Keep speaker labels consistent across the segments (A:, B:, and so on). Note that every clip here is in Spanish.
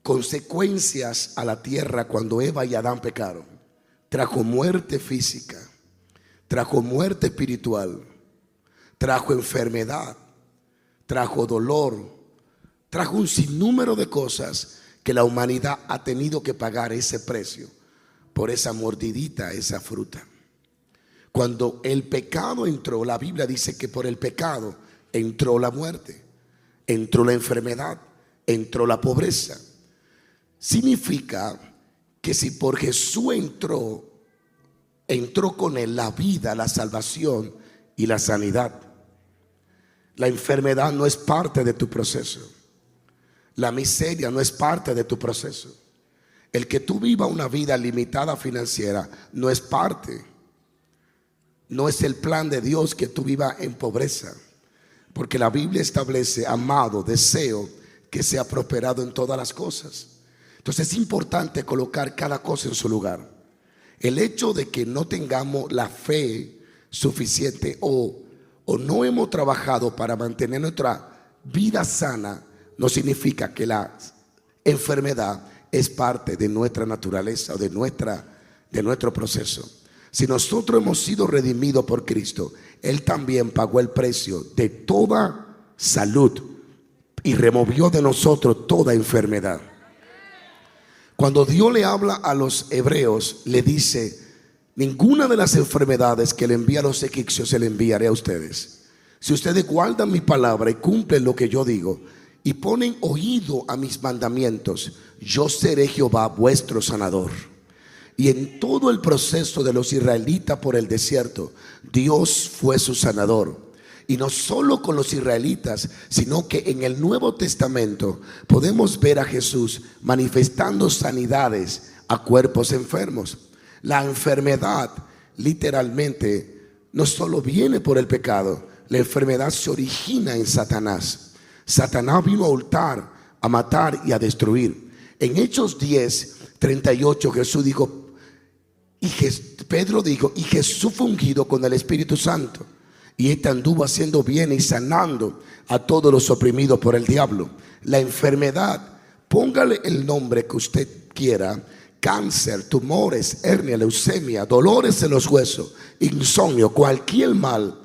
A: consecuencias a la tierra cuando Eva y Adán pecaron. Trajo muerte física, trajo muerte espiritual, trajo enfermedad, trajo dolor, trajo un sinnúmero de cosas que la humanidad ha tenido que pagar ese precio por esa mordidita, esa fruta. Cuando el pecado entró, la Biblia dice que por el pecado entró la muerte, entró la enfermedad, entró la pobreza. Significa que si por Jesús entró con él la vida, la salvación y la sanidad. La enfermedad no es parte de tu proceso. La miseria no es parte de tu proceso. El que tú vivas una vida limitada financiera no es parte. No es el plan de Dios que tú vivas en pobreza. Porque la Biblia establece, amado, deseo que sea prosperado en todas las cosas. Entonces es importante colocar cada cosa en su lugar. El hecho de que no tengamos la fe suficiente o no hemos trabajado para mantener nuestra vida sana no significa que la enfermedad es parte de nuestra naturaleza o de nuestro proceso. Si nosotros hemos sido redimidos por Cristo, Él también pagó el precio de toda salud y removió de nosotros toda enfermedad. Cuando Dios le habla a los hebreos, le dice: ninguna de las enfermedades que le envía a los egipcios se le enviaré a ustedes. Si ustedes guardan mi palabra y cumplen lo que yo digo y ponen oído a mis mandamientos, yo seré Jehová vuestro sanador. Y en todo el proceso de los israelitas por el desierto, Dios fue su sanador. Y no solo con los israelitas, sino que en el Nuevo Testamento podemos ver a Jesús manifestando sanidades a cuerpos enfermos. La enfermedad literalmente no solo viene por el pecado, la enfermedad se origina en Satanás. Satanás vino a hurtar, a matar y a destruir. En Hechos 10:38 Jesús dijo, Pedro dijo, y Jesús fue ungido con el Espíritu Santo, y este anduvo haciendo bien y sanando a todos los oprimidos por el diablo. La enfermedad, póngale el nombre que usted quiera: cáncer, tumores, hernia, leucemia, dolores en los huesos, insomnio, cualquier mal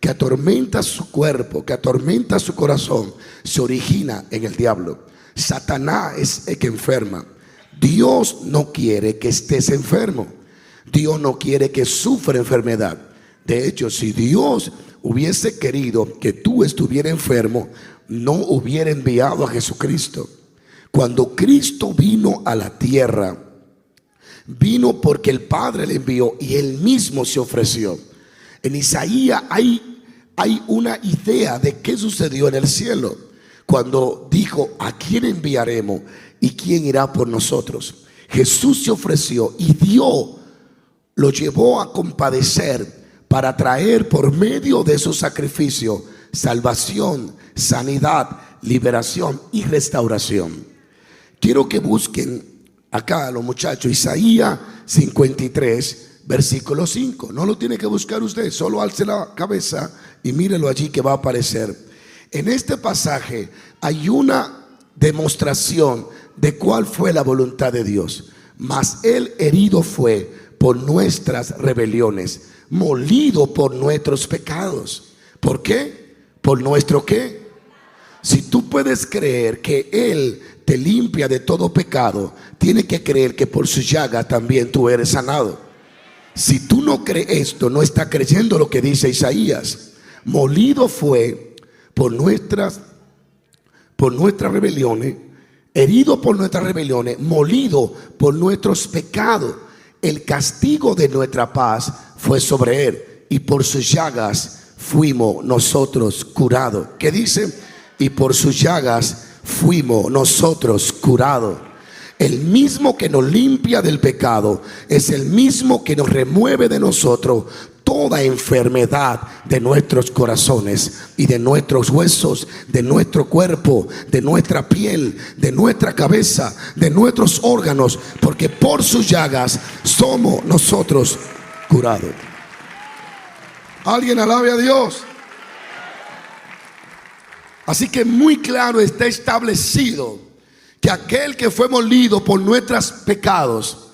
A: que atormenta su cuerpo, que atormenta su corazón, se origina en el diablo. Satanás es el que enferma. Dios no quiere que estés enfermo. Dios no quiere que sufra enfermedad. De hecho, si Dios hubiese querido que tú estuvieras enfermo, no hubiera enviado a Jesucristo. Cuando Cristo vino a la tierra, vino porque el Padre le envió y Él mismo se ofreció. En Isaías hay una idea de qué sucedió en el cielo cuando dijo: ¿a quién enviaremos y quién irá por nosotros? Jesús se ofreció y Dios lo llevó a compadecer para traer por medio de su sacrificio salvación, sanidad, liberación y restauración. Quiero que busquen acá los muchachos Isaías 53 versículo 5. No lo tiene que buscar usted, solo alce la cabeza y mírelo allí que va a aparecer. En este pasaje hay una demostración de cuál fue la voluntad de Dios. Mas Él herido fue por nuestras rebeliones, molido por nuestros pecados. ¿Por qué? ¿Por nuestro qué? Si tú puedes creer que Él te limpia de todo pecado, tienes que creer que por su llaga también tú eres sanado. Si tú no crees esto, no estás creyendo lo que dice Isaías. Molido fue por nuestras rebeliones, herido por nuestras rebeliones, molido por nuestros pecados. El castigo de nuestra paz fue sobre Él, y por sus llagas fuimos nosotros curados. ¿Qué dice? Y por sus llagas fuimos nosotros curados. El mismo que nos limpia del pecado es el mismo que nos remueve de nosotros toda enfermedad de nuestros corazones y de nuestros huesos, de nuestro cuerpo, de nuestra piel, de nuestra cabeza, de nuestros órganos, porque por sus llagas somos nosotros curados. Alguien alabe a Dios. Así que muy claro está establecido que aquel que fue molido por nuestros pecados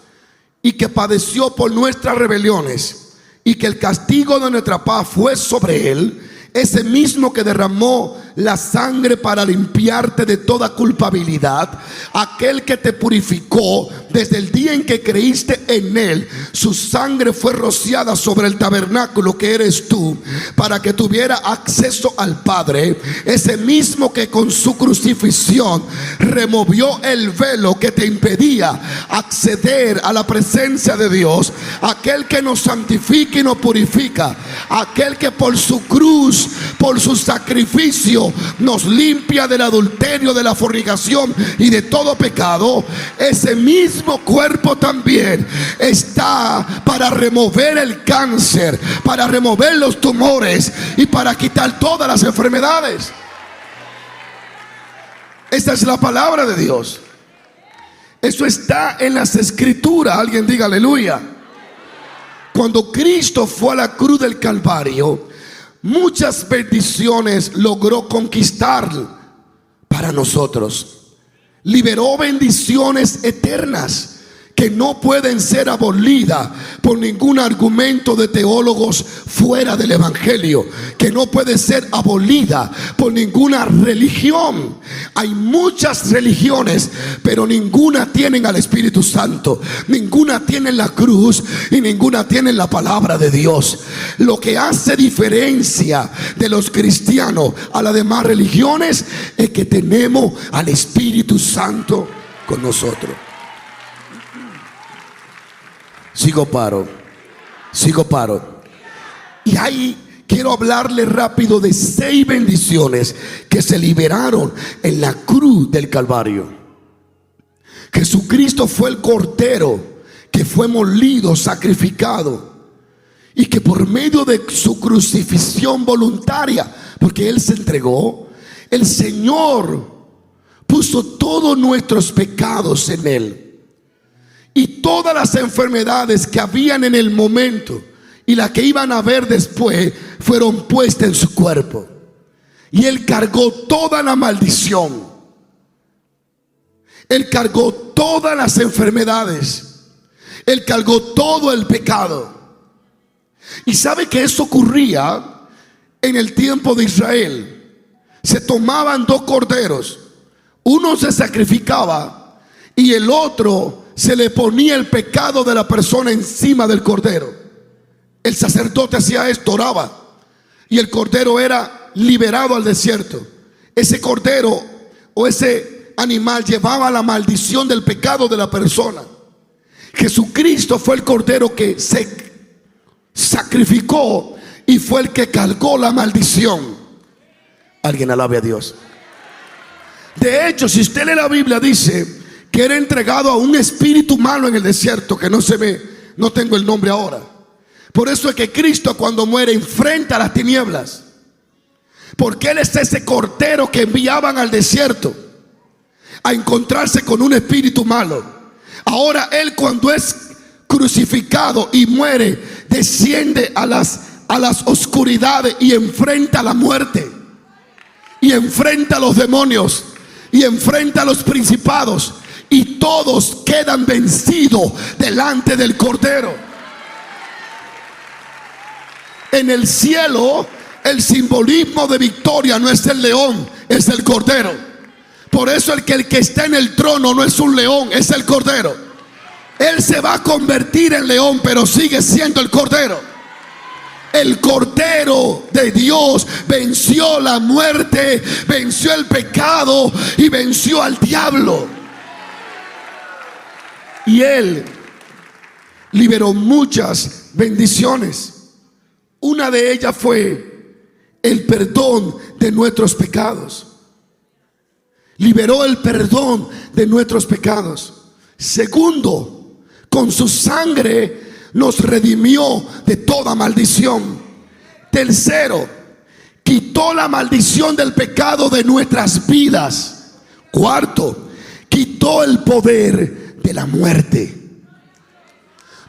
A: y que padeció por nuestras rebeliones, y que el castigo de nuestra paz fue sobre él, ese mismo que derramó la sangre para limpiarte de toda culpabilidad, aquel que te purificó desde el día en que creíste en él, su sangre fue rociada sobre el tabernáculo que eres tú, para que tuviera acceso al Padre. Ese mismo que con su crucifixión removió el velo que te impedía acceder a la presencia de Dios, aquel que nos santifica y nos purifica, aquel que por su cruz, por su sacrificio, nos limpia del adulterio, de la fornicación y de todo pecado. Ese mismo cuerpo también está para remover el cáncer, para remover los tumores y para quitar todas las enfermedades. Esta es la palabra de Dios. Eso está en las escrituras. Alguien diga aleluya. Cuando Cristo fue a la cruz del Calvario, muchas bendiciones logró conquistar para nosotros. Liberó bendiciones eternas que no pueden ser abolidas por ningún argumento de teólogos fuera del evangelio, que no puede ser abolida por ninguna religión. Hay muchas religiones, pero ninguna tienen al Espíritu Santo, ninguna tiene la cruz y ninguna tiene la palabra de Dios. Lo que hace diferencia de los cristianos a las demás religiones es que tenemos al Espíritu Santo con nosotros. Sigo paro. Y ahí quiero hablarle rápido de 6 bendiciones que se liberaron en la cruz del Calvario. Jesucristo fue el cordero que fue molido, sacrificado, y que por medio de su crucifixión voluntaria, porque Él se entregó, el Señor puso todos nuestros pecados en Él. Y todas las enfermedades que habían en el momento y las que iban a haber después fueron puestas en su cuerpo. Y Él cargó toda la maldición. Él cargó todas las enfermedades. Él cargó todo el pecado. Y sabe que eso ocurría en el tiempo de Israel. Se tomaban 2 corderos. Uno se sacrificaba y el otro se le ponía el pecado de la persona encima del cordero. El sacerdote hacía esto, oraba, y el cordero era liberado al desierto. Ese cordero o ese animal llevaba la maldición del pecado de la persona. Jesucristo fue el cordero que se sacrificó y fue el que cargó la maldición. Alguien alabe a Dios. De hecho, si usted lee la Biblia, dice que era entregado a un espíritu malo en el desierto, que no tengo el nombre ahora. Por eso es que Cristo, cuando muere, enfrenta las tinieblas, porque Él es ese cordero que enviaban al desierto a encontrarse con un espíritu malo. Ahora Él, cuando es crucificado y muere, desciende a las oscuridades y enfrenta la muerte, y enfrenta a los demonios, y enfrenta a los principados, y todos quedan vencidos delante del cordero. En el cielo, el simbolismo de victoria no es el león, es el cordero. Por eso el que está en el trono no es un león, es el cordero. Él se va a convertir en león, pero sigue siendo el cordero. El cordero de Dios venció la muerte, venció el pecado y venció al diablo. Y Él liberó muchas bendiciones. Una de ellas fue el perdón de nuestros pecados. Liberó el perdón de nuestros pecados. Segundo, con su sangre nos redimió de toda maldición. Tercero, quitó la maldición del pecado de nuestras vidas. Cuarto, quitó el poder de la muerte.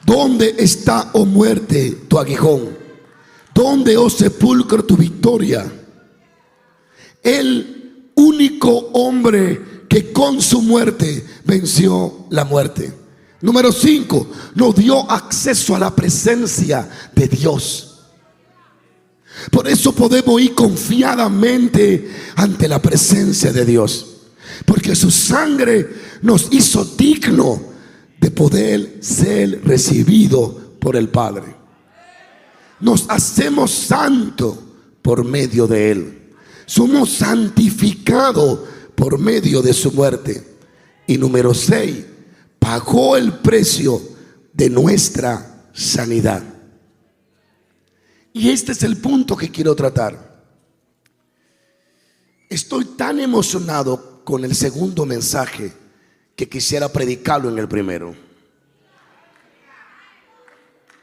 A: ¿Dónde está, oh muerte, tu aguijón? ¿Dónde, oh sepulcro, tu victoria? El único hombre que con su muerte venció la muerte. Número 5, nos dio acceso a la presencia de Dios. Por eso podemos ir confiadamente ante la presencia de Dios, porque su sangre nos hizo digno de poder ser recibido por el Padre. Nos hacemos santos por medio de Él. Somos santificados por medio de su muerte. Y número 6, pagó el precio de nuestra sanidad. Y este es el punto que quiero tratar. Estoy tan emocionado con el segundo mensaje que quisiera predicarlo en el primero.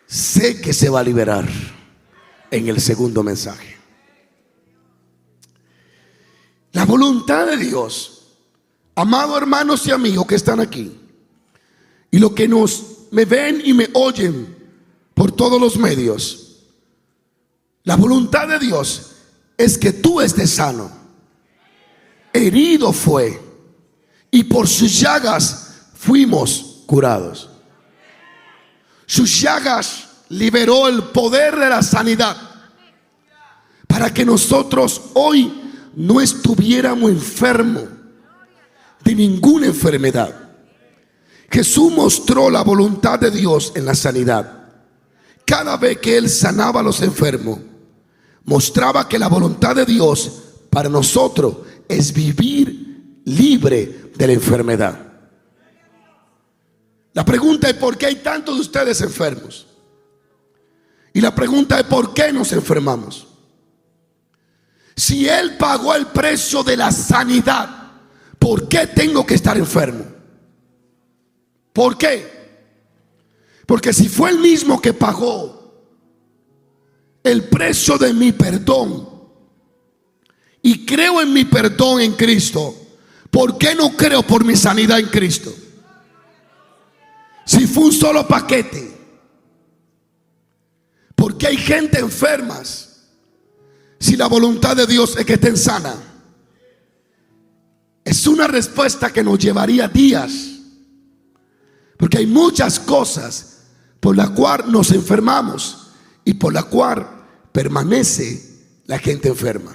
A: Sé que se va a liberar en el segundo mensaje. La voluntad de Dios, amados hermanos y amigos que están aquí, y los que me ven y me oyen por todos los medios, la voluntad de Dios es que tú estés sano. Herido fue, y por sus llagas fuimos curados. Sus llagas liberó el poder de la sanidad para que nosotros hoy no estuviéramos enfermos de ninguna enfermedad. Jesús mostró la voluntad de Dios en la sanidad. Cada vez que Él sanaba a los enfermos, mostraba que la voluntad de Dios para nosotros es vivir libre de la enfermedad. La pregunta es: ¿por qué hay tantos de ustedes enfermos? Y la pregunta es: ¿por qué nos enfermamos? Si Él pagó el precio de la sanidad, ¿por qué tengo que estar enfermo? ¿Por qué? Porque si fue Él mismo que pagó el precio de mi perdón, y creo en mi perdón en Cristo, ¿por qué no creo por mi sanidad en Cristo? Si fue un solo paquete. ¿Por qué hay gente enferma si la voluntad de Dios es que estén sana? Es una respuesta que nos llevaría días, porque hay muchas cosas por las cuales nos enfermamos y por la cual permanece la gente enferma.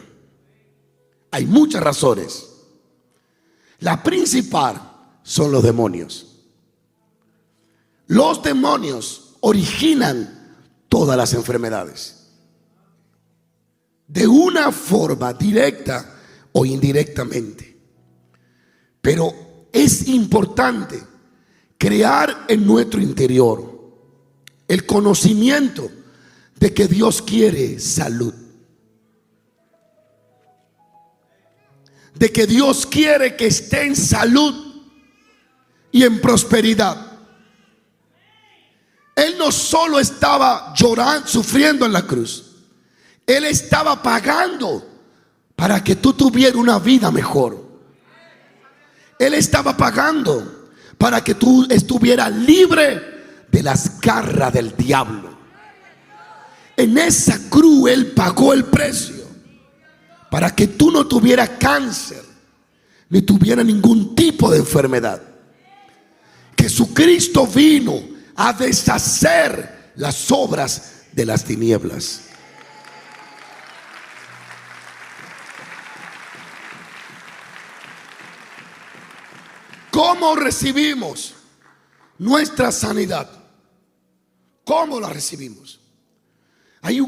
A: Hay muchas razones. La principal son los demonios. Los demonios originan todas las enfermedades, de una forma directa o indirectamente. Pero es importante crear en nuestro interior el conocimiento de que Dios quiere salud, de que Dios quiere que esté en salud y en prosperidad. Él no solo estaba llorando, sufriendo en la cruz, Él estaba pagando para que tú tuvieras una vida mejor. Él estaba pagando para que tú estuvieras libre de las garras del diablo. En esa cruz Él pagó el precio para que tú no tuvieras cáncer, ni tuvieras ningún tipo de enfermedad. Jesucristo vino a deshacer las obras de las tinieblas. ¿Cómo recibimos nuestra sanidad? ¿Cómo la recibimos? Hay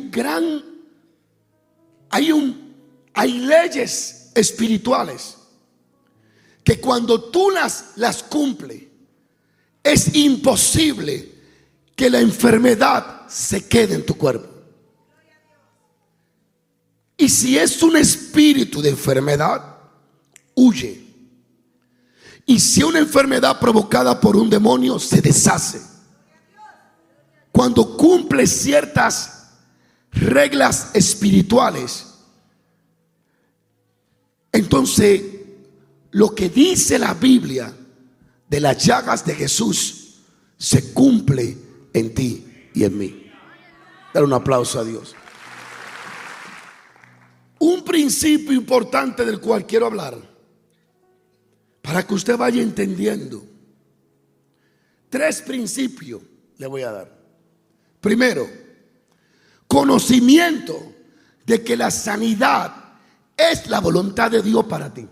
A: leyes espirituales que cuando tú las cumples, es imposible que la enfermedad se quede en tu cuerpo. Y si es un espíritu de enfermedad, huye. Y si una enfermedad provocada por un demonio, se deshace. Cuando cumple ciertas reglas espirituales, entonces lo que dice la Biblia de las llagas de Jesús se cumple en ti y en mí. Dale un aplauso a Dios. Un principio importante del cual quiero hablar, para para que usted vaya entendiendo. 3 principios le voy a dar. Primero, conocimiento de que la sanidad es la voluntad de Dios para ti.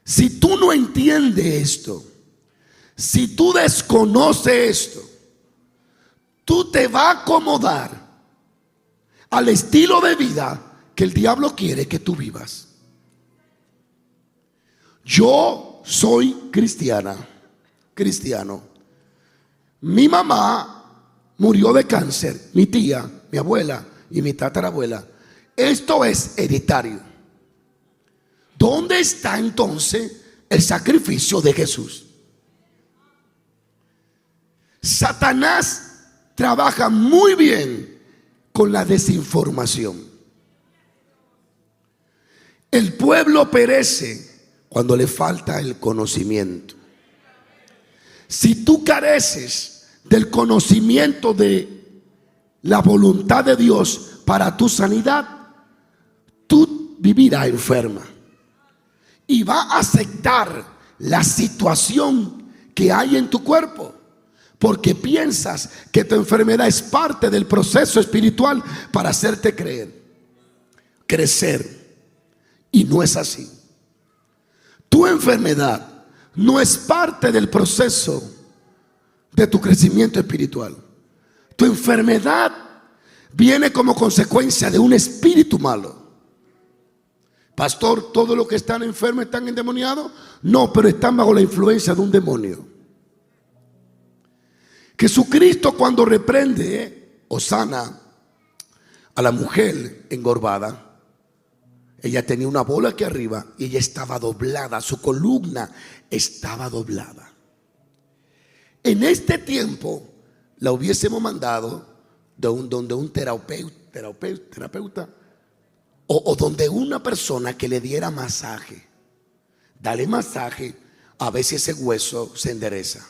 A: Si tú no entiendes esto, si tú desconoces esto, tú te vas a acomodar al estilo de vida que el diablo quiere que tú vivas. Yo soy cristiano. Mi mamá murió de cáncer, mi tía, mi abuela y mi tatarabuela. Esto es hereditario. ¿Dónde está entonces el sacrificio de Jesús? Satanás trabaja muy bien con la desinformación. El pueblo perece cuando le falta el conocimiento. Si tú careces del conocimiento de la voluntad de Dios para tu sanidad, tú vivirás enferma y vas a aceptar la situación que hay en tu cuerpo, porque piensas que tu enfermedad es parte del proceso espiritual para hacerte crecer, y no es así. Tu enfermedad no es parte del proceso de tu crecimiento espiritual. Tu enfermedad viene como consecuencia de un espíritu malo. Pastor, ¿todos los que están enfermos están endemoniados? No, pero están bajo la influencia de un demonio. Jesucristo, cuando reprende o sana a la mujer engordada, ella tenía una bola aquí arriba y ella estaba doblada, su columna estaba doblada. En este tiempo la hubiésemos mandado donde un terapeuta o donde una persona que le diera masaje. Dale masaje, a ver si ese hueso se endereza.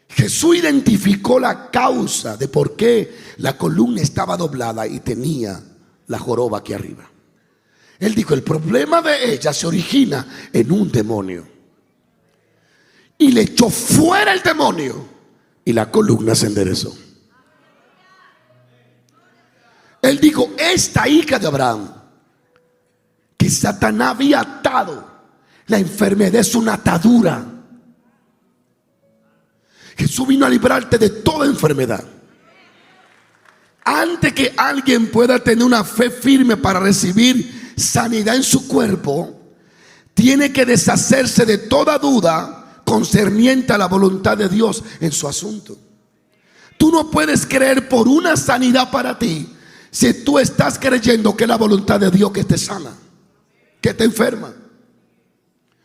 A: Jesús identificó la causa de por qué la columna estaba doblada y tenía la joroba aquí arriba. Él dijo, el problema de ella se origina en un demonio. Y le echó fuera el demonio y la columna se enderezó. Él dijo, esta hija de Abraham, que Satanás había atado, la enfermedad es una atadura. Jesús vino a librarte de toda enfermedad. Antes que alguien pueda tener una fe firme para recibir sanidad en su cuerpo, tiene que deshacerse de toda duda concerniente a la voluntad de Dios en su asunto. Tú no puedes creer por una sanidad para ti si tú estás creyendo que es la voluntad de Dios que te sana, que te enferma.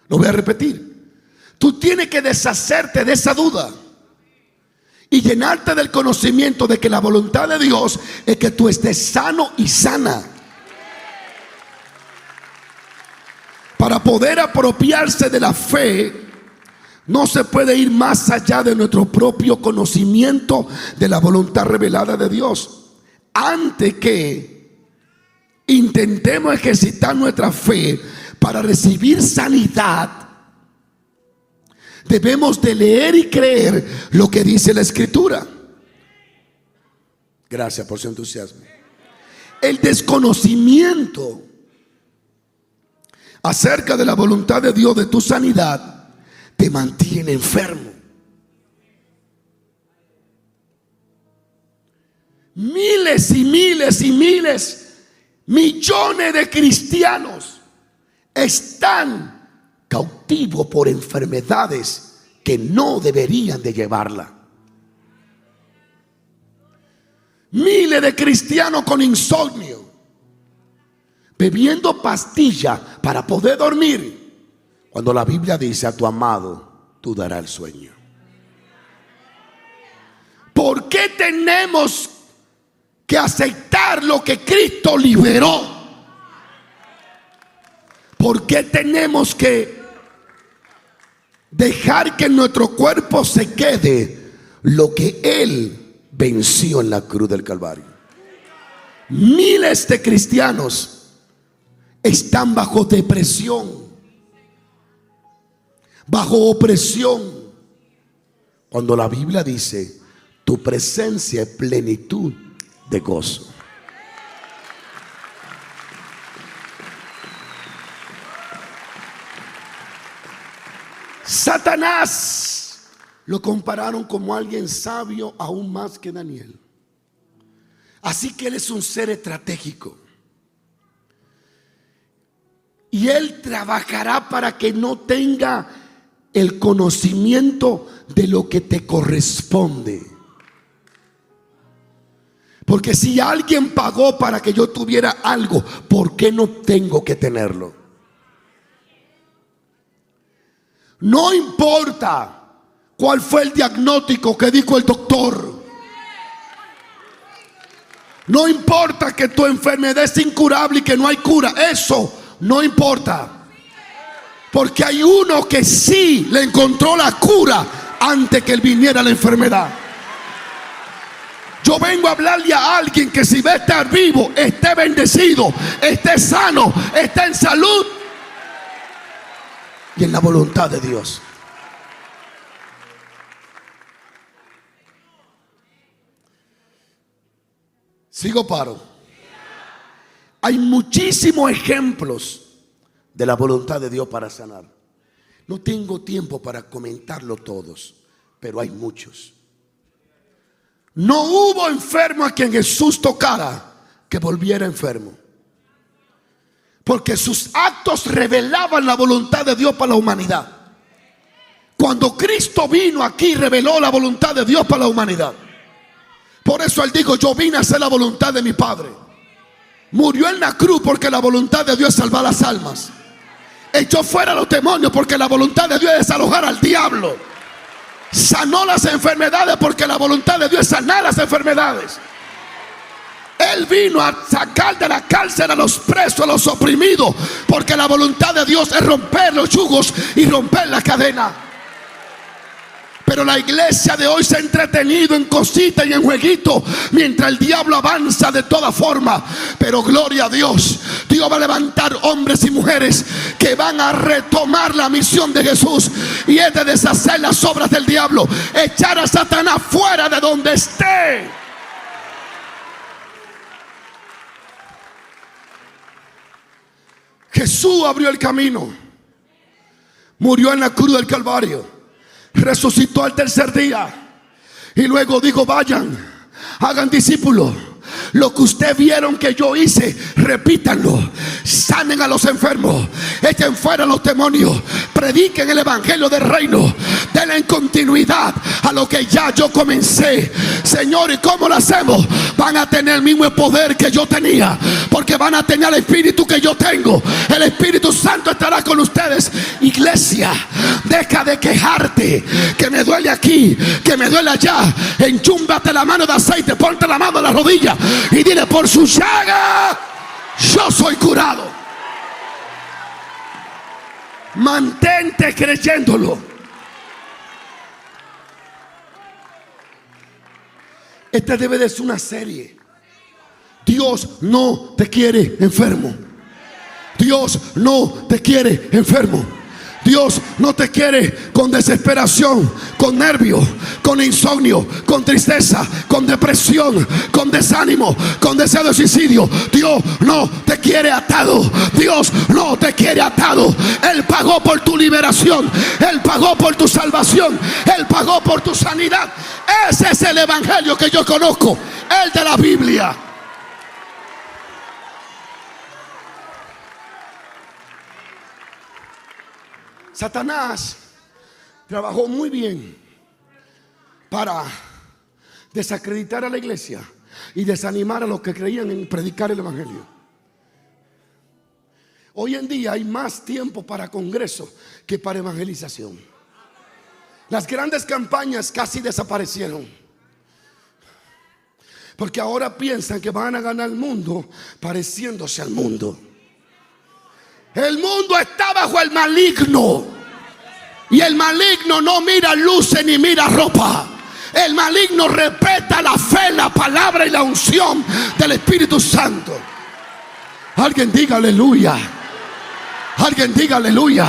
A: Lo voy a repetir. Tú tienes que deshacerte de esa duda y llenarte del conocimiento de que la voluntad de Dios es que tú estés sano y sana. Para poder apropiarse de la fe, no se puede ir más allá de nuestro propio conocimiento de la voluntad revelada de Dios. Antes que intentemos ejercitar nuestra fe para recibir sanidad, debemos de leer y creer lo que dice la Escritura. Gracias por su entusiasmo. El desconocimiento acerca de la voluntad de Dios de tu sanidad te mantiene enfermo. Miles y miles y miles, millones de cristianos están cautivos por enfermedades que no deberían de llevarla. Miles de cristianos con insomnio, bebiendo pastillas para poder dormir, cuando la Biblia dice a tu amado tú darás el sueño. ¿Por qué tenemos que aceptar lo que Cristo liberó? ¿Por qué tenemos que dejar que en nuestro cuerpo se quede lo que Él venció en la cruz del Calvario? Miles de cristianos están bajo depresión, bajo opresión. Cuando la Biblia dice, tu presencia es plenitud de gozo. Satanás lo compararon como alguien sabio aún más que Daniel. Así que él es un ser estratégico. Y él trabajará para que no tenga el conocimiento de lo que te corresponde. Porque si alguien pagó para que yo tuviera algo, ¿por qué no tengo que tenerlo? No importa cuál fue el diagnóstico que dijo el doctor. No importa que tu enfermedad es incurable y que no hay cura. Eso no importa. Porque hay uno que sí le encontró la cura antes que él viniera la enfermedad. Yo vengo a hablarle a alguien que si va a estar vivo, esté bendecido, esté sano, esté en salud y en la voluntad de Dios. Sigo paro. Hay muchísimos ejemplos de la voluntad de Dios para sanar. No tengo tiempo para comentarlo todos, pero hay muchos. No hubo enfermo a quien Jesús tocara que volviera enfermo, porque sus actos revelaban la voluntad de Dios para la humanidad. Cuando Cristo vino aquí, reveló la voluntad de Dios para la humanidad. Por eso él dijo, yo vine a hacer la voluntad de mi Padre. Murió en la cruz porque la voluntad de Dios es salvar las almas. Echó fuera a los demonios porque la voluntad de Dios es desalojar al diablo. Sanó las enfermedades porque la voluntad de Dios es sanar las enfermedades. Él vino a sacar de la cárcel a los presos, a los oprimidos, porque la voluntad de Dios es romper los yugos y romper la cadena. Pero la iglesia de hoy se ha entretenido en cositas y en jueguitos, mientras el diablo avanza de toda forma. Pero gloria a Dios, Dios va a levantar hombres y mujeres que van a retomar la misión de Jesús, y es de deshacer las obras del diablo, echar a Satanás fuera de donde esté. Jesús abrió el camino, murió en la cruz del Calvario, resucitó al tercer día y luego dijo, vayan, hagan discípulos. Lo que ustedes vieron que yo hice, repítanlo. Sanen a los enfermos, echen fuera a los demonios, prediquen el evangelio del reino, denle en continuidad a lo que ya yo comencé. Señor, ¿y cómo lo hacemos? Van a tener el mismo poder que yo tenía, porque van a tener el espíritu que yo tengo. El Espíritu Santo estará con ustedes. Iglesia, deja de quejarte, que me duele aquí, que me duele allá. Enchúmbate la mano de aceite, ponte la mano en la rodilla y dile, por su llaga yo soy curado. Mantente creyéndolo. Esta debe de ser una serie. Dios no te quiere enfermo. Dios no te quiere enfermo. Dios no te quiere con desesperación, con nervios, con insomnio, con tristeza, con depresión, con desánimo, con deseo de suicidio. Dios no te quiere atado. Dios no te quiere atado. Él pagó por tu liberación. Él pagó por tu salvación. Él pagó por tu sanidad. Ese es el evangelio que yo conozco, el de la Biblia. Satanás trabajó muy bien para desacreditar a la iglesia y desanimar a los que creían en predicar el evangelio. Hoy en día hay más tiempo para congreso que para evangelización. Las grandes campañas casi desaparecieron, porque ahora piensan que van a ganar el mundo pareciéndose al mundo. El mundo está bajo el maligno, y el maligno no mira luces ni mira ropa. El maligno respeta la fe, la palabra y la unción del Espíritu Santo. Alguien diga aleluya. Alguien diga aleluya.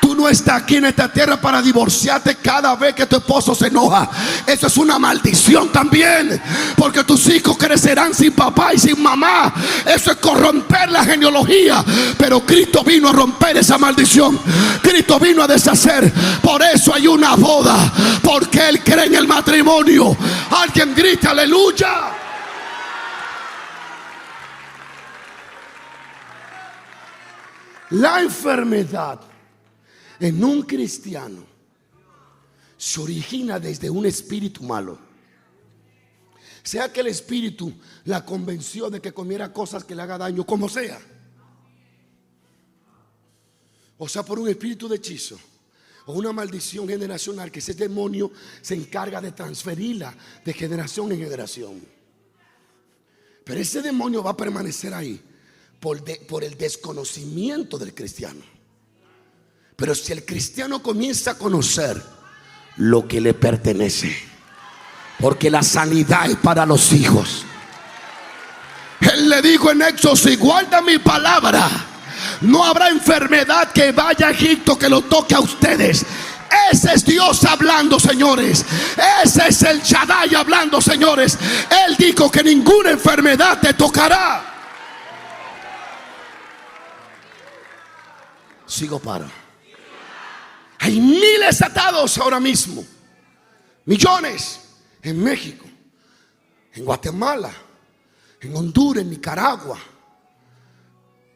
A: Tú no estás aquí en esta tierra para divorciarte cada vez que tu esposo se enoja. Eso es una maldición también, porque tus hijos crecerán sin papá y sin mamá. Eso es corromper la genealogía. Pero Cristo vino a romper esa maldición. Cristo vino a deshacer. Por eso hay una boda, porque Él cree en el matrimonio. Alguien grita aleluya. La enfermedad en un cristiano se origina desde un espíritu malo. Sea que el espíritu la convenció de que comiera cosas que le haga daño, como sea. O sea, por un espíritu de hechizo o una maldición generacional, que ese demonio se encarga de transferirla de generación en generación. Pero ese demonio va a permanecer ahí por el desconocimiento del cristiano. Pero si el cristiano comienza a conocer lo que le pertenece, porque la sanidad es para los hijos. Él le dijo en Éxodo: si guarda mi palabra, no habrá enfermedad que vaya a Egipto que lo toque a ustedes. Ese es Dios hablando, señores. Ese es el Shaddai hablando, señores. Él dijo que ninguna enfermedad te tocará. Sigo para. Hay miles atados ahora mismo. Millones en México, en Guatemala, en Honduras, en Nicaragua,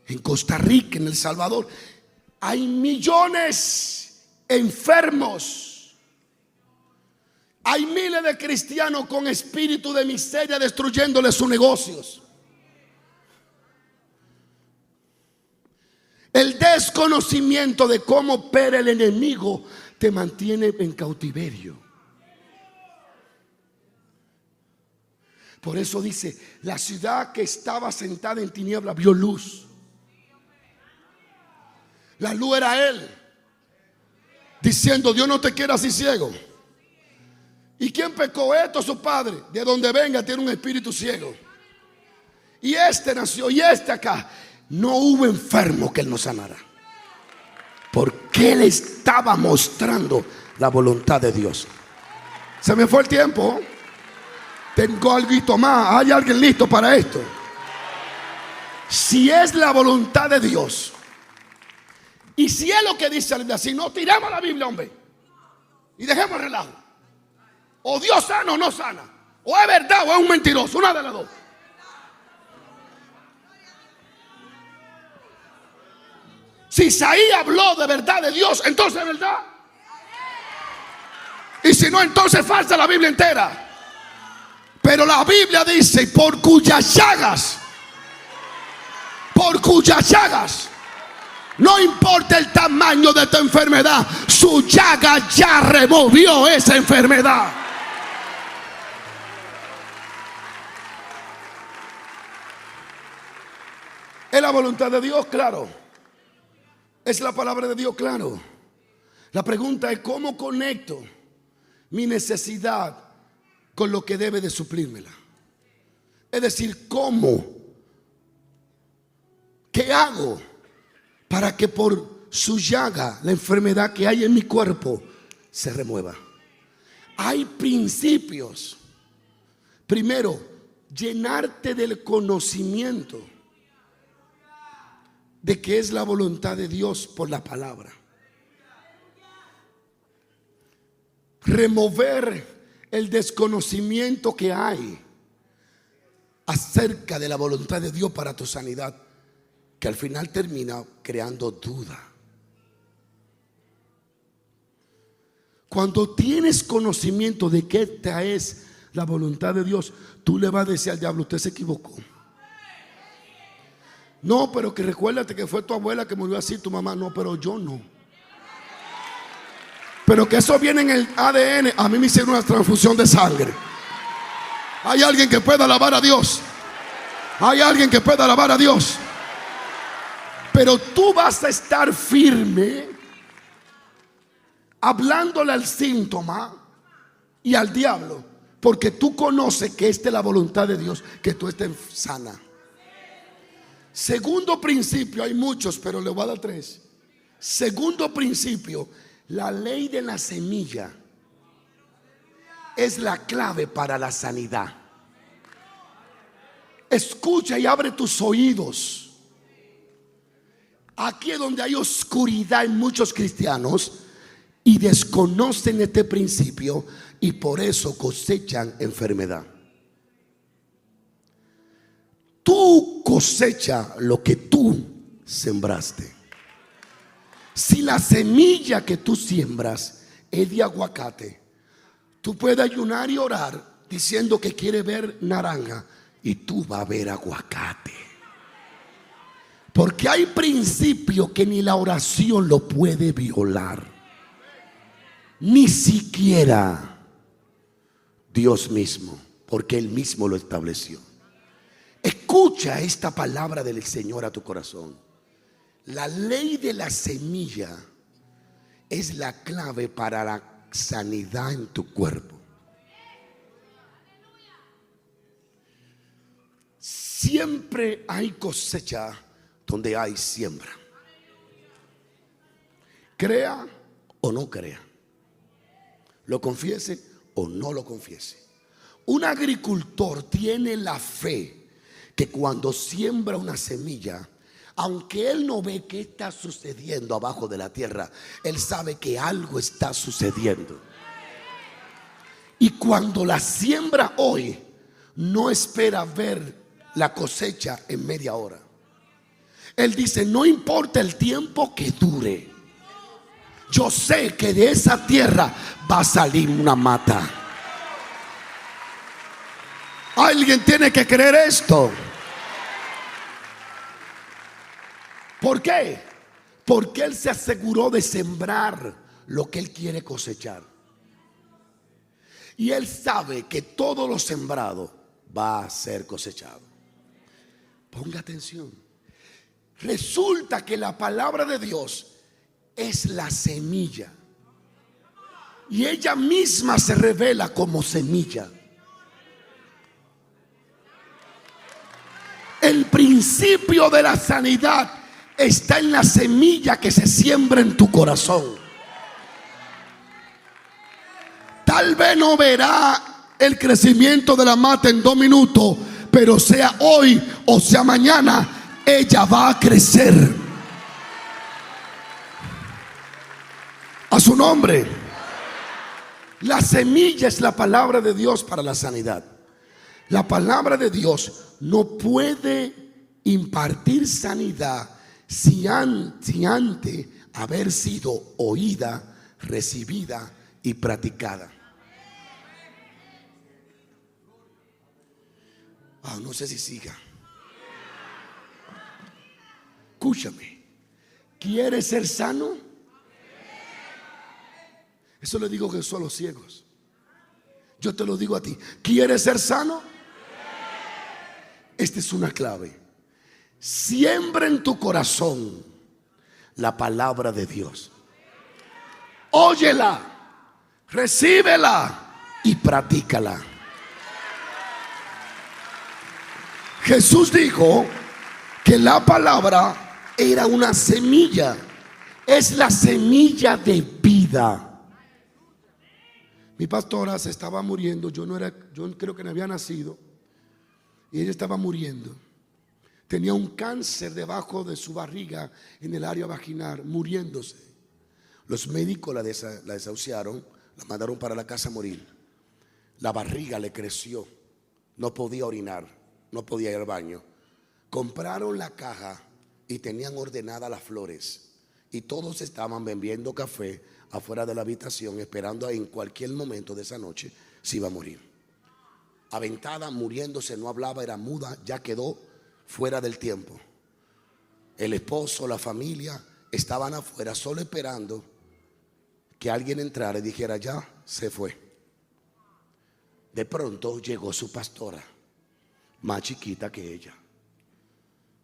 A: en Costa Rica, en El Salvador. Hay millones enfermos. Hay miles de cristianos con espíritu de miseria destruyéndole sus negocios. El desconocimiento de cómo opera el enemigo te mantiene en cautiverio. Por eso dice: la ciudad que estaba sentada en tinieblas vio luz. La luz era Él, diciendo: Dios no te quiere así ciego. ¿Y quién pecó? Esto, su padre. De donde venga tiene un espíritu ciego. Y este nació, y este acá. No hubo enfermo que Él no sanara, porque Él estaba mostrando la voluntad de Dios. Se me fue el tiempo. Tengo algo más. ¿Hay alguien listo para esto? Si es la voluntad de Dios, y si es lo que dice la Biblia, si no, tiramos la Biblia, hombre, y dejemos el relajo. O Dios sana o no sana, o es verdad o es un mentiroso, una de las dos. Si Isaías habló de verdad de Dios, entonces es verdad. Y si no, entonces falsa la Biblia entera. Pero la Biblia dice: por cuyas llagas, no importa el tamaño de tu enfermedad, su llaga ya removió esa enfermedad. ¿Es la voluntad de Dios? Claro. ¿Es la palabra de Dios? Claro. La pregunta es: ¿cómo conecto mi necesidad con lo que debe de suplírmela? Es decir, ¿cómo? ¿Qué hago para que por su llaga la enfermedad que hay en mi cuerpo se remueva? Hay principios. Primero, llenarte del conocimiento de que es la voluntad de Dios por la palabra. Remover el desconocimiento que hay acerca de la voluntad de Dios para tu sanidad, que al final termina creando duda. Cuando tienes conocimiento de que esta es la voluntad de Dios, tú le vas a decir al diablo: usted se equivocó. No, pero que recuérdate que fue tu abuela que murió así, tu mamá. No, pero yo no. Pero que eso viene en el ADN. A mí me hicieron una transfusión de sangre. Hay alguien que pueda alabar a Dios. Hay alguien que pueda alabar a Dios. Pero tú vas a estar firme hablándole al síntoma y al diablo, porque tú conoces que esta es la voluntad de Dios, que tú estés sana. Segundo principio, hay muchos, pero le voy a dar 3. Segundo principio, la ley de la semilla es la clave para la sanidad. Escucha y abre tus oídos. Aquí es donde hay oscuridad en muchos cristianos y desconocen este principio y por eso cosechan enfermedad. Tú cosecha lo que tú sembraste. Si la semilla que tú siembras es de aguacate, tú puedes ayunar y orar diciendo que quiere ver naranja y tú vas a ver aguacate. Porque hay principios que ni la oración lo puede violar. Ni siquiera Dios mismo, porque Él mismo lo estableció. Escucha esta palabra del Señor a tu corazón. La ley de la semilla es la clave para la sanidad en tu cuerpo. Siempre hay cosecha donde hay siembra. Crea o no crea, lo confiese o no lo confiese. Un agricultor tiene la fe que cuando siembra una semilla, aunque él no ve qué está sucediendo abajo de la tierra, él sabe que algo está sucediendo. Y cuando la siembra hoy, no espera ver la cosecha en media hora. Él dice, no importa el tiempo que dure, yo sé que de esa tierra va a salir una mata. Alguien tiene que creer esto. ¿Por qué? Porque él se aseguró de sembrar lo que él quiere cosechar. Y él sabe que todo lo sembrado va a ser cosechado. Ponga atención. Resulta que la palabra de Dios es la semilla. Y ella misma se revela como semilla. El principio de la sanidad está en la semilla que se siembra en tu corazón. Tal vez no verá el crecimiento de la mata en 2 minutos, pero sea hoy o sea mañana, ella va a crecer. A su nombre. La semilla es la palabra de Dios para la sanidad. La palabra de Dios no puede impartir sanidad si antes haber sido oída, recibida y practicada. No sé si siga. Escúchame. ¿Quieres ser sano? Eso le digo que son los ciegos. Yo te lo digo a ti. ¿Quieres ser sano? Esta es una clave. Siembra en tu corazón la palabra de Dios. Óyela, recíbela y practícala. Jesús dijo que la palabra era una semilla. Es la semilla de vida. Mi pastora se estaba muriendo. Yo creo que no había nacido. Y ella estaba muriendo. Tenía un cáncer debajo de su barriga en el área vaginal, muriéndose. Los médicos la desahuciaron, la mandaron para la casa a morir. La barriga le creció. No podía orinar, no podía ir al baño. Compraron la caja y tenían ordenadas las flores. Y todos estaban bebiendo café afuera de la habitación, esperando en cualquier momento de esa noche si iba a morir. Aventada, muriéndose, no hablaba, era muda, ya quedó fuera del tiempo. El esposo, la familia estaban afuera solo esperando que alguien entrara y dijera, ya se fue. De pronto llegó su pastora, más chiquita que ella,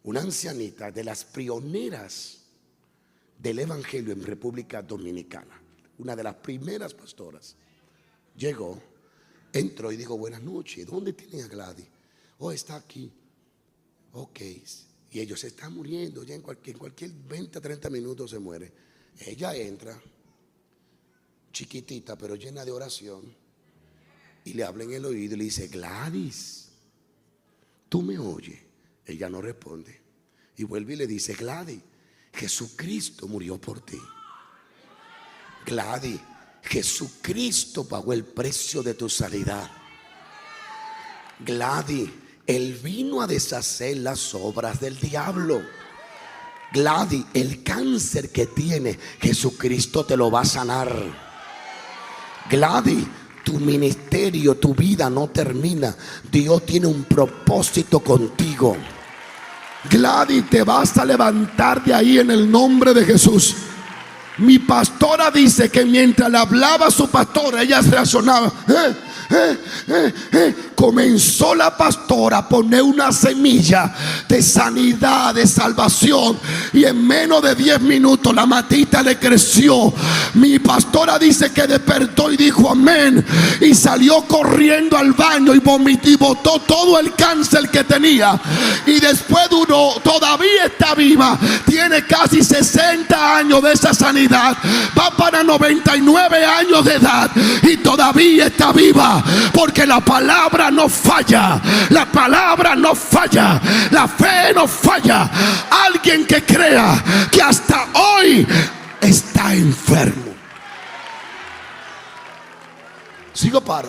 A: una ancianita de las pioneras del evangelio en República Dominicana, una de las primeras pastoras. Llegó, entró y dijo, buenas noches, ¿dónde tienen a Gladys? Oh, está aquí. Ok. Y ellos se están muriendo, ya en cualquier 20, 30 minutos se muere. Ella entra, chiquitita pero llena de oración, y le habla en el oído y le dice: Gladys, ¿tú me oyes? Ella no responde. Y vuelve y le dice: Gladys, Jesucristo murió por ti. Gladys, Jesucristo pagó el precio de tu sanidad. Gladys, Él vino a deshacer las obras del diablo. Gladys, el cáncer que tiene, Jesucristo te lo va a sanar. Gladys, tu ministerio, tu vida no termina. Dios tiene un propósito contigo. Gladys, te vas a levantar de ahí en el nombre de Jesús. Mi pastora dice que mientras le hablaba a su pastora, ella reaccionaba. Comenzó la pastora a poner una semilla de sanidad, de salvación, y en menos de 10 minutos la matita le creció. Mi pastora dice que despertó y dijo amén, y salió corriendo al baño y vomitó y botó todo el cáncer que tenía. Y después duró, todavía está viva, tiene casi 60 años de esa sanidad, va para 99 años de edad y todavía está viva, porque la palabra no falla, la palabra no falla, la fe no falla. Alguien que crea que hasta hoy está enfermo. Sigo para.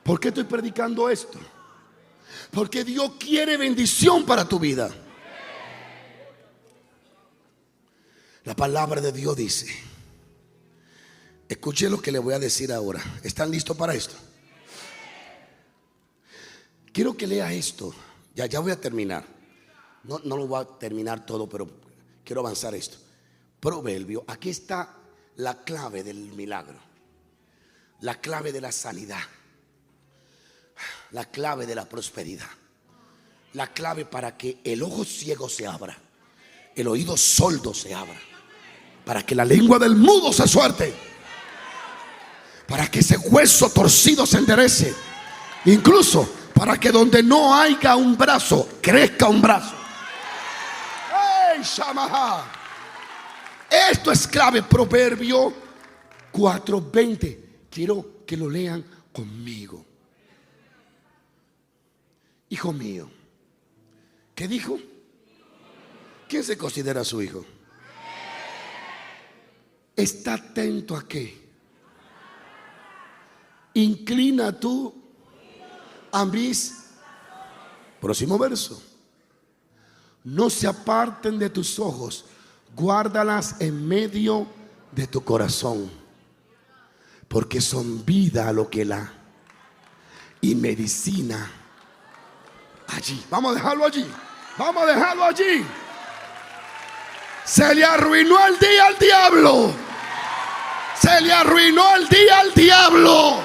A: ¿Por qué estoy predicando esto? Porque Dios quiere bendición para tu vida. La palabra de Dios dice, escuchen lo que les voy a decir ahora. ¿Están listos para esto? Quiero que lea esto. Ya voy a terminar. No lo voy a terminar todo, pero quiero avanzar esto. Proverbio. Aquí está la clave del milagro, la clave de la sanidad, la clave de la prosperidad, la clave para que el ojo ciego se abra, el oído sordo se abra, para que la lengua del mudo se suelte, para que ese hueso torcido se enderece, incluso para que donde no haya un brazo, crezca un brazo. ¡Hey, Shamaha! Esto es clave. Proverbio 4:20. Quiero que lo lean conmigo. Hijo mío. ¿Qué dijo? ¿Quién se considera su hijo? Está atento a qué. Inclina tú a mis. Próximo verso. No se aparten de tus ojos, guárdalas en medio de tu corazón, porque son vida a lo que la y medicina allí. Vamos a dejarlo allí. Vamos a dejarlo allí. Se le arruinó el día al diablo. Se le arruinó el día al diablo.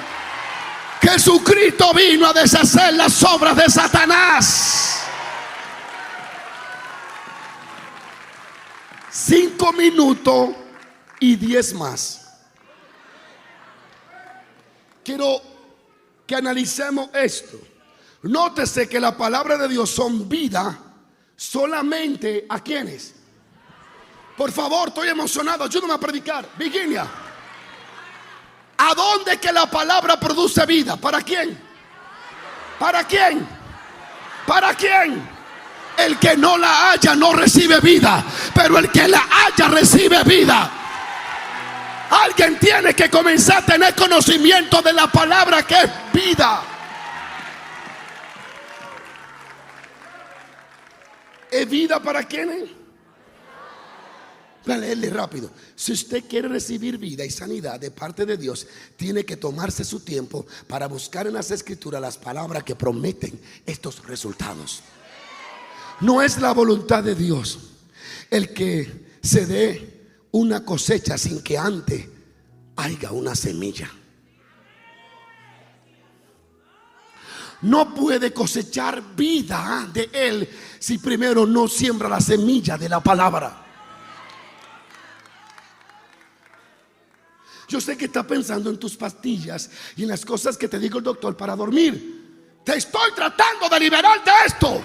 A: Jesucristo vino a deshacer las obras de Satanás. 5 minutos y 10 más. Quiero que analicemos esto. Nótese que la palabra de Dios son vida solamente a quienes. Por favor, estoy emocionado, ayúdame a predicar. Virginia, ¿a dónde que la palabra produce vida? ¿Para quién? ¿Para quién? ¿Para quién? El que no la haya no recibe vida, pero el que la haya recibe vida. Alguien tiene que comenzar a tener conocimiento de la palabra que es vida. ¿Es vida para quiénes? Voy a leerle rápido. Si usted quiere recibir vida y sanidad de parte de Dios, tiene que tomarse su tiempo para buscar en las escrituras las palabras que prometen estos resultados. No es la voluntad de Dios el que se dé una cosecha sin que antes haya una semilla. No puede cosechar vida de él si primero no siembra la semilla de la palabra. Yo sé que está pensando en tus pastillas y en las cosas que te digo el doctor para dormir. Te estoy tratando de liberar de esto.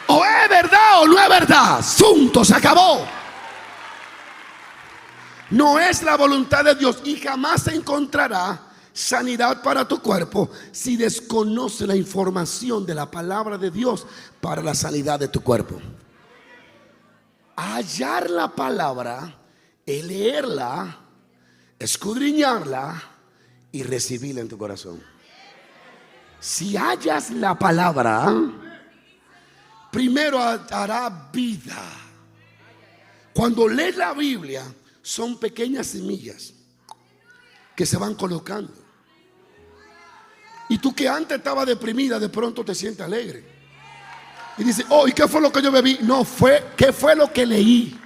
A: O ¿Es verdad o no es verdad? Asunto, se acabó. No es la voluntad de Dios y jamás se encontrará sanidad para tu cuerpo si desconoce la información de la palabra de Dios para la sanidad de tu cuerpo. Hallar la palabra, el leerla, escudriñarla y recibirla en tu corazón. Si hallas la palabra, primero hará vida. Cuando lees la Biblia, son pequeñas semillas que se van colocando. Y tú que antes estabas deprimida, de pronto te sientes alegre. Y dices, oh, ¿y qué fue lo que yo bebí? No, ¿qué fue lo que leí?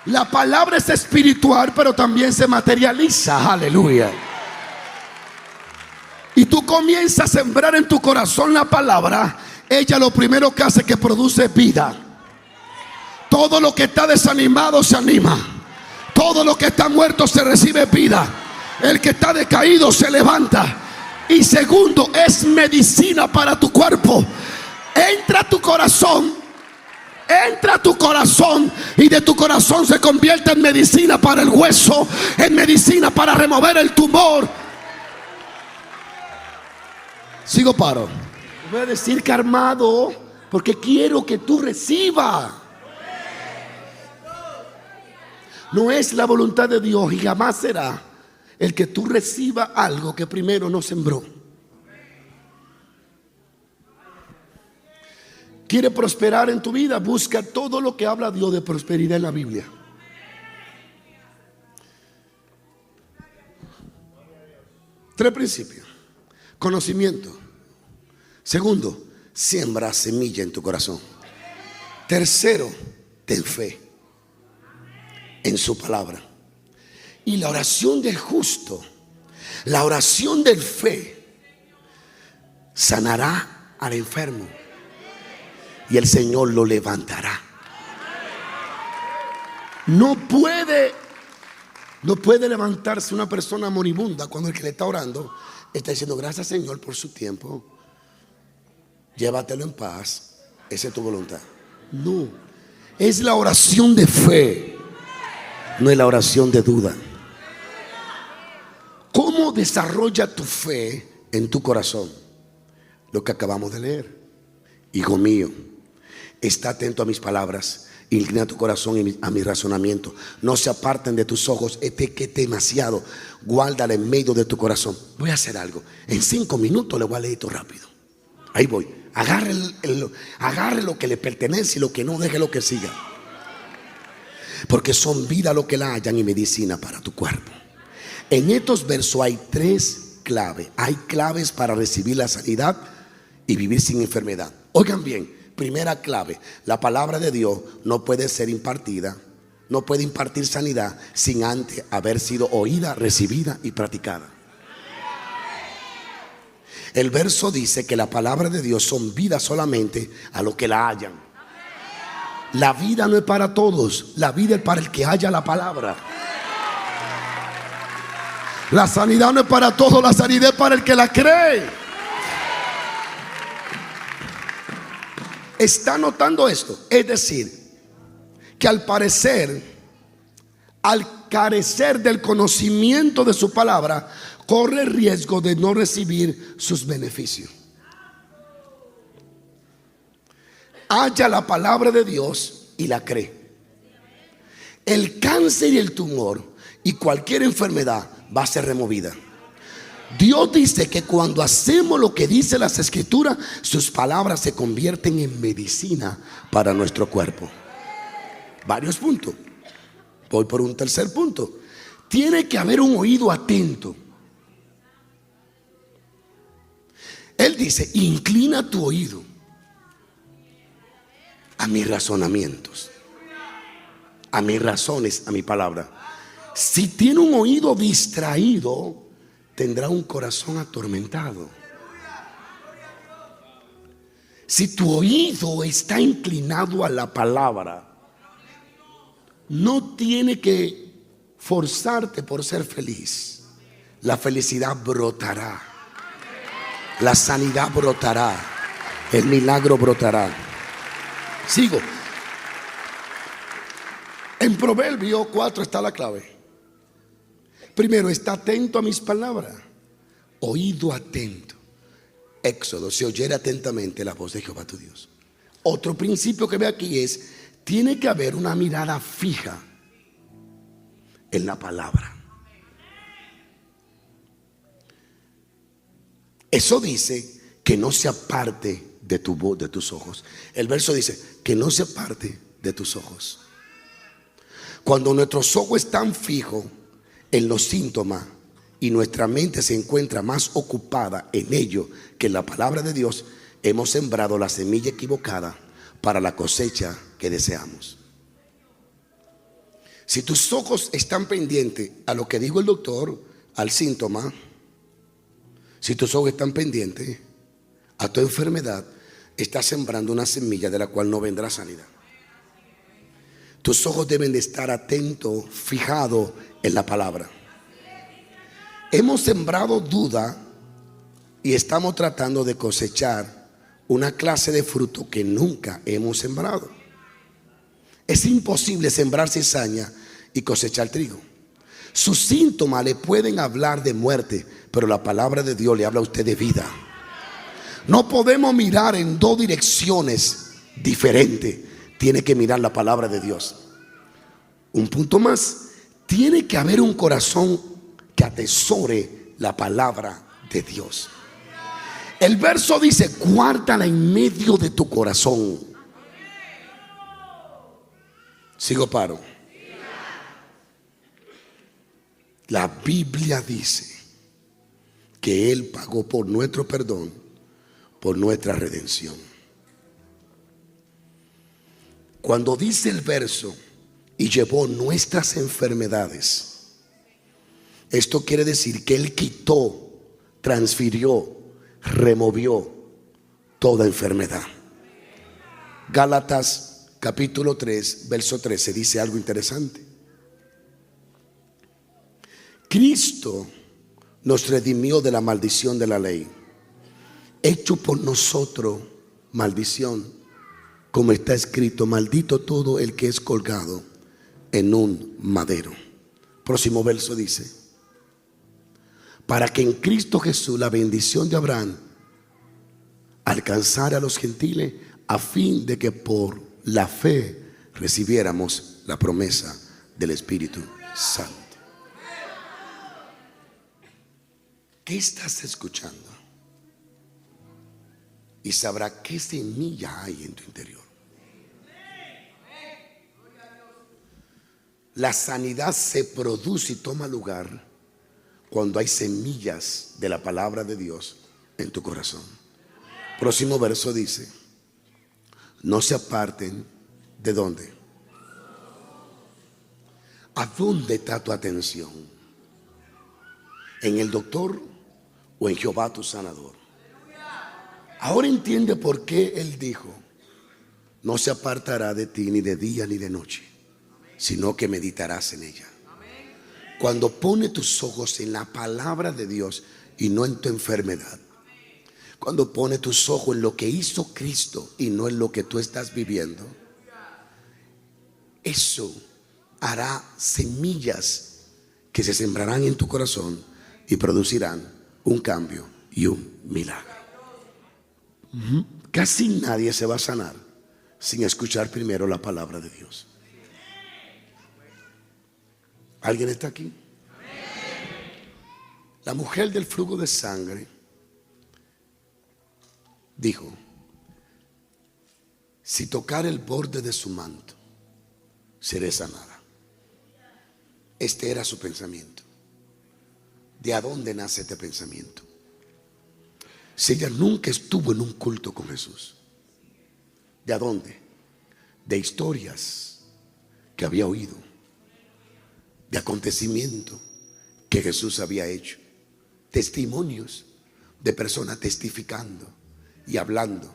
A: La palabra es espiritual, pero también se materializa. Aleluya. Y tú comienzas a sembrar en tu corazón la palabra. Ella lo primero que hace es que produce vida. Todo lo que está desanimado se anima. Todo lo que está muerto se recibe vida. El que está decaído se levanta. Y segundo, es medicina para tu cuerpo. Entra a tu corazón. Entra a tu corazón y de tu corazón se convierte en medicina para el hueso, en medicina para remover el tumor. Sigo paro. Voy a decir calmado porque quiero que tú recibas. No es la voluntad de Dios y jamás será el que tú recibas algo que primero no sembró. ¿Quiere prosperar en tu vida? Busca todo lo que habla Dios de prosperidad en la Biblia. Tres principios. Conocimiento. Segundo, siembra semilla en tu corazón. Tercero, ten fe en su palabra. Y la oración del justo, la oración del fe, sanará al enfermo y el Señor lo levantará. No puede levantarse una persona moribunda cuando el que le está orando está diciendo, gracias Señor por su tiempo, llévatelo en paz, esa es tu voluntad. No, es la oración de fe, no es la oración de duda. ¿Cómo desarrolla tu fe en tu corazón? Lo que acabamos de leer. Hijo mío, está atento a mis palabras, inclina tu corazón a mi razonamiento. No se aparten de tus ojos, que demasiado. Guárdala en medio de tu corazón. Voy a hacer algo. En 5 minutos le voy a leer esto rápido. Ahí voy. Agarre lo que le pertenece y lo que no, deje lo que siga. Porque son vida lo que la hallan y medicina para tu cuerpo. En estos versos hay 3 claves. Hay claves para recibir la sanidad y vivir sin enfermedad. Oigan bien, primera clave: la palabra de Dios no puede ser impartida, no puede impartir sanidad sin antes haber sido oída, recibida y practicada. El verso dice que la palabra de Dios son vida solamente a los que la hallan. La vida no es para todos, la vida es para el que haya la palabra. La sanidad no es para todos, la sanidad es para el que la cree. ¿Está notando esto? Es decir, que al carecer del conocimiento de su palabra, corre el riesgo de no recibir sus beneficios. Halla la palabra de Dios y la cree. El cáncer y el tumor y cualquier enfermedad va a ser removida. Dios dice que cuando hacemos lo que dice las escrituras, sus palabras se convierten en medicina para nuestro cuerpo. Varios puntos. Voy por un tercer punto. Tiene que haber un oído atento. Él dice, inclina tu oído a mis razonamientos, a mis razones, a mi palabra. Si tiene un oído distraído, tendrá un corazón atormentado. Si tu oído está inclinado a la palabra, no tiene que forzarte por ser feliz. La felicidad brotará, la sanidad brotará, El milagro brotará. Sigo. En Proverbio 4 está la clave. Primero, está atento a mis palabras. Oído atento. Éxodo, si oyera atentamente la voz de Jehová tu Dios. Otro principio que ve aquí es, tiene que haber una mirada fija en la palabra. Eso dice que no se aparte de tu voz, de tus ojos. El verso dice que no se aparte de tus ojos. Cuando nuestros ojos están fijos en los síntomas y nuestra mente se encuentra más ocupada en ello que en la palabra de Dios, hemos sembrado la semilla equivocada para la cosecha que deseamos. Si tus ojos están pendientes a lo que dijo el doctor, al síntoma, si tus ojos están pendientes a tu enfermedad, estás sembrando una semilla de la cual no vendrá sanidad. Tus ojos deben de estar atentos, fijados en la palabra. Hemos sembrado duda y estamos tratando de cosechar una clase de fruto que nunca hemos sembrado. Es imposible sembrar cizaña y cosechar trigo. Sus síntomas le pueden hablar de muerte, pero la palabra de Dios le habla a usted de vida. No podemos mirar en dos direcciones diferentes. Tiene que mirar la palabra de Dios. Un punto más, tiene que haber un corazón que atesore la palabra de Dios. El verso dice, guárdala en medio de tu corazón. Sigo, paro. La Biblia dice que Él pagó por nuestro perdón, por nuestra redención. Cuando dice el verso, y llevó nuestras enfermedades, esto quiere decir que Él quitó, transfirió, removió toda enfermedad. Gálatas capítulo 3, verso 13 dice algo interesante. Cristo nos redimió de la maldición de la ley, hecho por nosotros maldición, como está escrito, maldito todo el que es colgado en un madero. Próximo verso dice, para que en Cristo Jesús la bendición de Abraham alcanzara a los gentiles, a fin de que por la fe recibiéramos la promesa del Espíritu Santo. ¿Qué estás escuchando? Y sabrá qué semilla hay en tu interior. La sanidad se produce y toma lugar cuando hay semillas de la palabra de Dios en tu corazón. Próximo verso dice, no se aparten ¿de dónde? ¿A dónde está tu atención? ¿En el doctor o en Jehová tu sanador? Ahora entiende por qué Él dijo, no se apartará de ti ni de día ni de noche, sino que meditarás en ella. Cuando pone tus ojos en la palabra de Dios y no en tu enfermedad, cuando pone tus ojos en lo que hizo Cristo y no en lo que tú estás viviendo, eso hará semillas que se sembrarán en tu corazón y producirán un cambio y un milagro. Casi nadie se va a sanar sin escuchar primero la palabra de Dios. ¿Alguien está aquí? La mujer del flujo de sangre dijo, si tocar el borde de su manto, seré sanada. Este era su pensamiento. ¿De dónde nace este pensamiento? Si ella nunca estuvo en un culto con Jesús, ¿de dónde? De historias que había oído, de acontecimientos que Jesús había hecho, testimonios de personas testificando y hablando,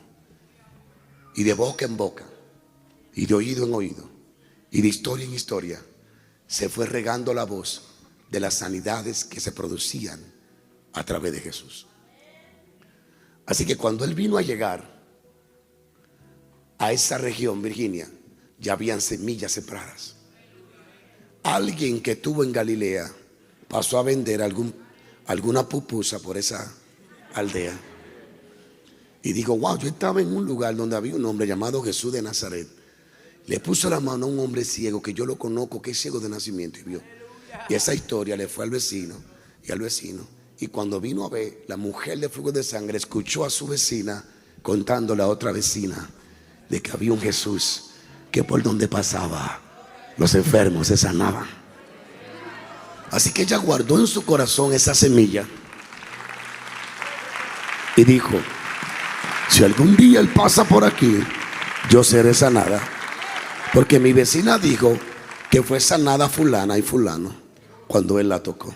A: y de boca en boca, y de oído en oído, y de historia en historia, se fue regando la voz de las sanidades que se producían a través de Jesús. Así que cuando Él vino a llegar, a esa región, Virginia, ya habían semillas sembradas. Alguien que estuvo en Galilea pasó a vender alguna pupusa por esa aldea. Y dijo: wow, yo estaba en un lugar donde había un hombre llamado Jesús de Nazaret. Le puso la mano a un hombre ciego que yo lo conozco, que es ciego de nacimiento, y vio. Y esa historia le fue al vecino y al vecino. Y cuando vino a ver, la mujer de flujo de sangre escuchó a su vecina contándole a otra vecina de que había un Jesús que por donde pasaba los enfermos se sanaban. Así que ella guardó en su corazón esa semilla y dijo: si algún día él pasa por aquí, yo seré sanada. Porque mi vecina dijo que fue sanada fulana y fulano cuando él la tocó.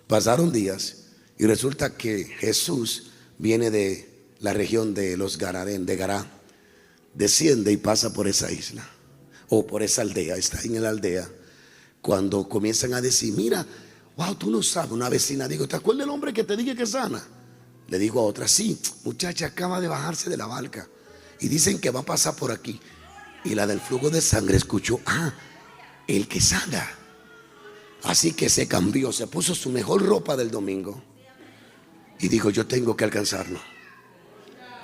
A: Pasaron días y resulta que Jesús viene de la región de los Gadarén, de Gará, desciende y pasa por esa isla o por esa aldea. Está en la aldea cuando comienzan a decir: mira, wow, tú no sabes. Una vecina dijo: ¿te acuerdas del hombre que te dije que sana? Le digo a otra: sí, muchacha, acaba de bajarse de la barca y dicen que va a pasar por aquí. Y la del flujo de sangre escuchó: ah, el que sana. Así que se cambió, se puso su mejor ropa del domingo y dijo: yo tengo que alcanzarlo.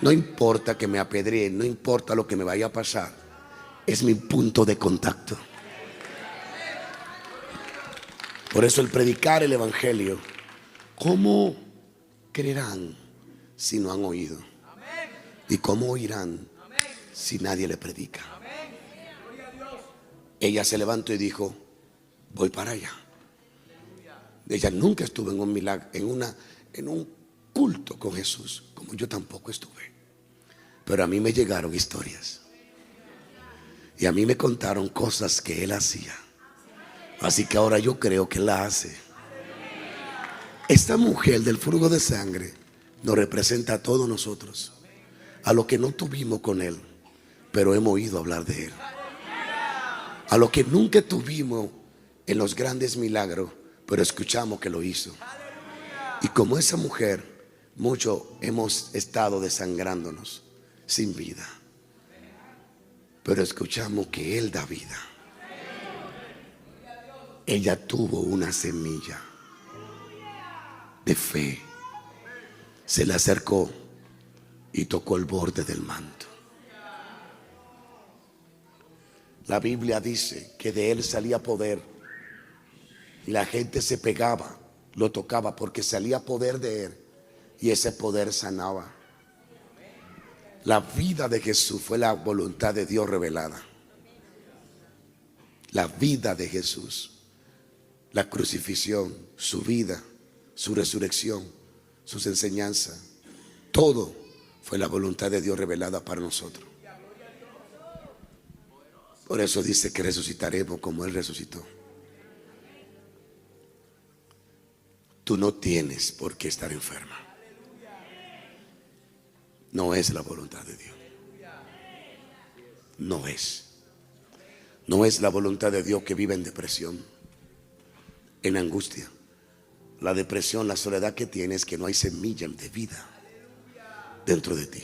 A: No importa que me apedreen, no importa lo que me vaya a pasar, es mi punto de contacto. Por eso el predicar el evangelio, ¿cómo creerán si no han oído? ¿Y cómo oirán si nadie le predica? Ella se levantó y dijo: voy para allá. Ella nunca estuvo en un milagro, en un culto con Jesús, como yo tampoco estuve. Pero a mí me llegaron historias y a mí me contaron cosas que él hacía. Así que ahora yo creo que él la hace. Esta mujer del flujo de sangre nos representa a todos nosotros, a los que no tuvimos con él, pero hemos oído hablar de él, a los que nunca tuvimos en los grandes milagros, pero escuchamos que lo hizo. Y como esa mujer, muchos hemos estado desangrándonos sin vida, pero escuchamos que él da vida. Ella tuvo una semilla de fe, se le acercó y tocó el borde del manto. La Biblia dice que de él salía poder y la gente se pegaba, lo tocaba porque salía poder de él y ese poder sanaba. La vida de Jesús fue la voluntad de Dios revelada. La vida de Jesús, la crucifixión, su vida, su resurrección, sus enseñanzas, todo fue la voluntad de Dios revelada para nosotros. Por eso dice que resucitaremos como él resucitó. Tú no tienes por qué estar enferma. No es la voluntad de Dios. No es. No es la voluntad de Dios que vive en depresión, en angustia. La depresión, la soledad que tienes es que no hay semilla de vida dentro de ti.